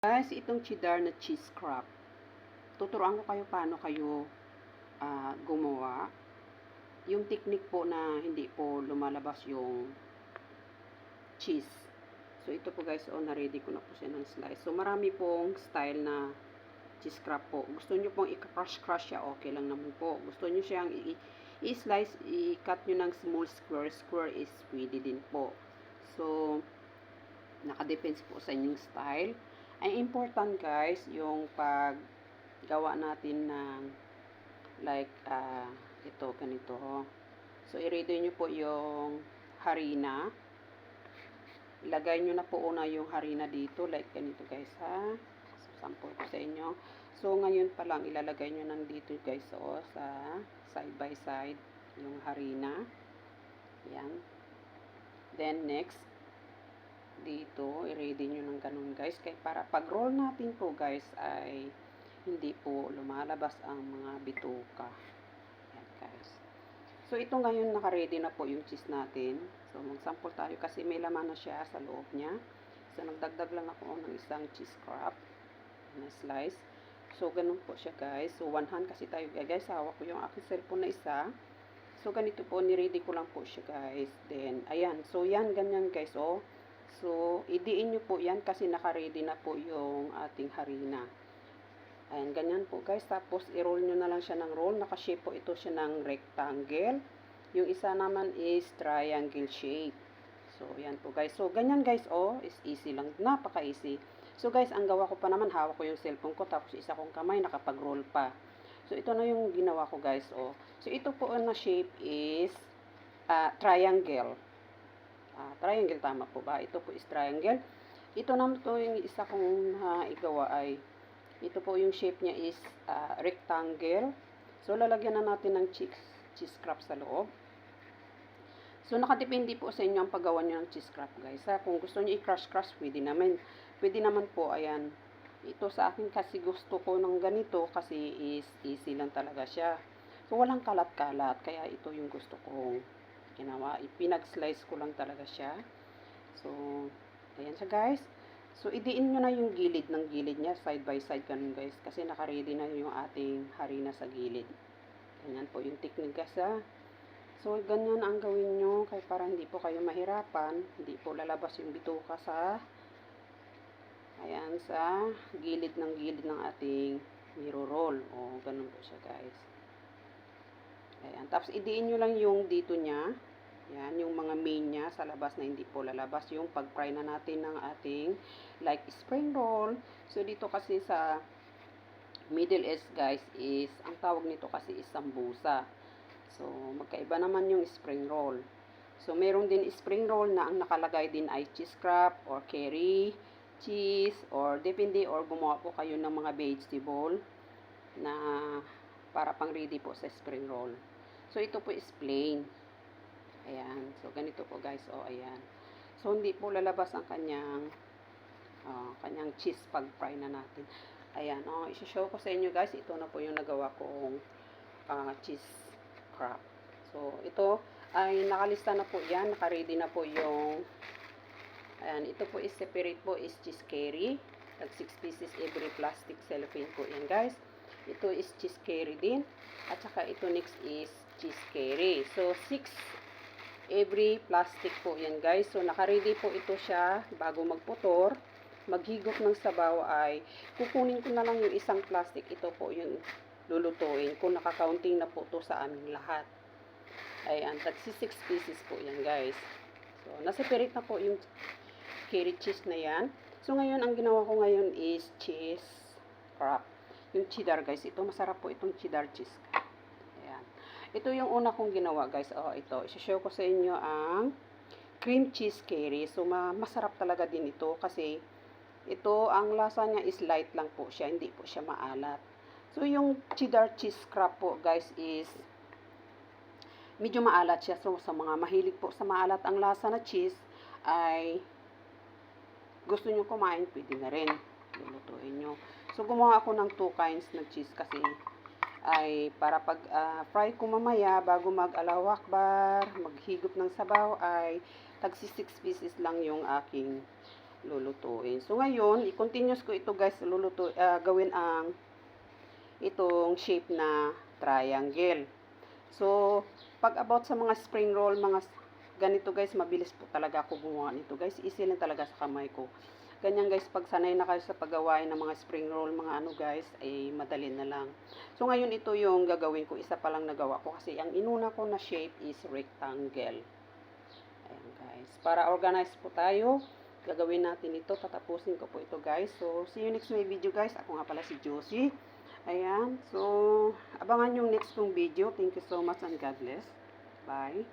Guys, itong cheddar na cheese crab, tuturuan ko kayo paano kayo gumawa. Yung technique po na hindi po lumalabas yung cheese. So, ito po guys, na-ready ko na po siya ng slice. So, marami pong style na cheese crab po. Gusto nyo pong i-crush siya, okay lang naman po. Gusto nyo siyang i-slice, i-cut nyo ng small square. Square is pwede din po. So, nakadepends po sa inyong style. Ang important guys, yung paggawa natin ng like, ito, ganito. So, i-ready nyo po yung harina. Ilagay nyo na po una yung harina dito, like ganito guys ha. So, sample ko sa inyo. So, ngayon pa lang, ilalagay nyo nang dito guys, sa side by side, yung harina. Yan. Then, next, dito, i-ready nyo ng ganun guys. Kaya para pag-roll natin po guys, ay hindi po lumalabas ang mga bituka. Yan guys. So, ito ngayon, naka-ready na po yung cheese natin. So, mag-sample tayo kasi may laman na siya sa loob niya. So, nagdagdag lang ako ng isang cheese crab na slice. So, ganun po siya guys. So, one hand kasi tayo guys. Hawak ko yung aking cellphone na isa. So, ganito po, ni-ready ko lang po siya guys. Then, ayan. So, yan, ganyan guys. So, idiin nyo po yan kasi naka-ready na po yung ating harina. Ayan, ganyan po guys. Tapos, i-roll nyo na lang siya ng roll. Naka-shape po ito siya ng rectangle. Yung isa naman is triangle shape. So, yan po guys. So, ganyan guys, is easy lang. Napaka-easy. So, guys, ang gawa ko pa naman, hawak ko yung cellphone ko. Tapos, isa kong kamay, nakapag-roll pa. So, ito na yung ginawa ko guys, So, ito po na shape is triangle. Triangle, tama po ba? Ito po is triangle. Ito naman to yung isa kong igawa ay, ito po yung shape niya is rectangle. So, lalagyan na natin ng cheese crab sa loob. So, nakadepende po sa inyo ang paggawa nyo ng cheese crab guys. Kung gusto nyo i-crush, pwede naman. Pwede naman po, ayan. Ito sa akin kasi gusto ko ng ganito kasi is easy lang talaga siya. So, walang kalat-kalat. Kaya ito yung gusto kong ginawa. Pinag-slice ko lang talaga siya. So, ayan siya guys. So, idiin nyo na yung gilid ng gilid niya. Side by side ganun guys. Kasi naka-ready na yung ating harina sa gilid. Ganyan po yung technique guys So, ganyan ang gawin nyo. Kaya para hindi po kayo mahirapan. Hindi po lalabas yung bituka sa ayan, sa gilid ng ating niro-roll. Ganun po siya guys. Ayan. Tapos, idiin nyo lang yung dito niya. Yan, yung mga main niya sa labas na hindi po lalabas. Yung pag-fry na natin ng ating like spring roll. So, dito kasi sa Middle East guys is, ang tawag nito kasi is sambusa. So, magkaiba naman yung spring roll. So, meron din spring roll na ang nakalagay din ay cheese crab or curry, cheese, or depende, or gumawa po kayo ng mga vegetable na para pang ready po sa spring roll. So, ito po is plain. Ayan. So, ganito po guys. Ayan. So, hindi po lalabas ang kanyang cheese pag fry na natin. Ayan. Isi-show ko sa inyo guys. Ito na po yung nagawa kong cheese crab. So, ito ay nakalista na po yan. Naka-ready na po yung ayan. Ito po is separate po is cheese curry. Tag 6 pieces every plastic cellophane po yan guys. Ito is cheese curry din. At saka ito next is cheese curry. So, 6 every plastic po yan guys. So, naka-ready po ito siya bago magputor. Maghigop ng sabaw ay kukunin ko na lang yung isang plastic. Ito po yung lulutuin. Kung naka-counting na po to sa aming lahat. Ayan, 6 pieces po yan guys. So, nasa-separate na po yung curry cheese na yan. So, ngayon, ang ginawa ko ngayon is cheese crab. Yung cheddar guys. Ito, masarap po itong cheddar cheese. Ayan. Ito yung una kong ginawa guys. Ito. Isishare ko sa inyo ang cream cheese curry. So, masarap talaga din ito kasi ito, ang lasa niya is light lang po siya. Hindi po siya maalat. So, yung cheddar cheese crab po guys is medyo maalat siya. So, sa mga mahilig po sa maalat ang lasa na cheese ay gusto nyo kumain, pwede na rin. Lulutuin nyo. So, gumawa ako ng 2 kinds ng cheese kasi ay para pag fry ko mamaya bago mag-Allahu Akbar, maghigop ng sabaw ay tag 6 pieces lang yung aking lulutuin. So, ngayon, i-continuous ko ito guys, gawin ang itong shape na triangle. So, pag about sa mga spring roll, mga ganito guys, mabilis po talaga ako gumawa nito guys. Easy lang talaga sa kamay ko. Ganyan guys, pag sanay na kayo sa paggawain ng mga spring roll, mga ano guys, ay madali na lang. So, ngayon ito yung gagawin ko. Isa pa lang nagawa ko kasi ang inuna ko na shape is rectangle. Ayan guys. Para organize po tayo, gagawin natin ito. Tatapusin ko po ito guys. So, see you next my video guys. Ako nga pala si Josie. Ayan. So, abangan yung next kong video. Thank you so much and God bless. Bye.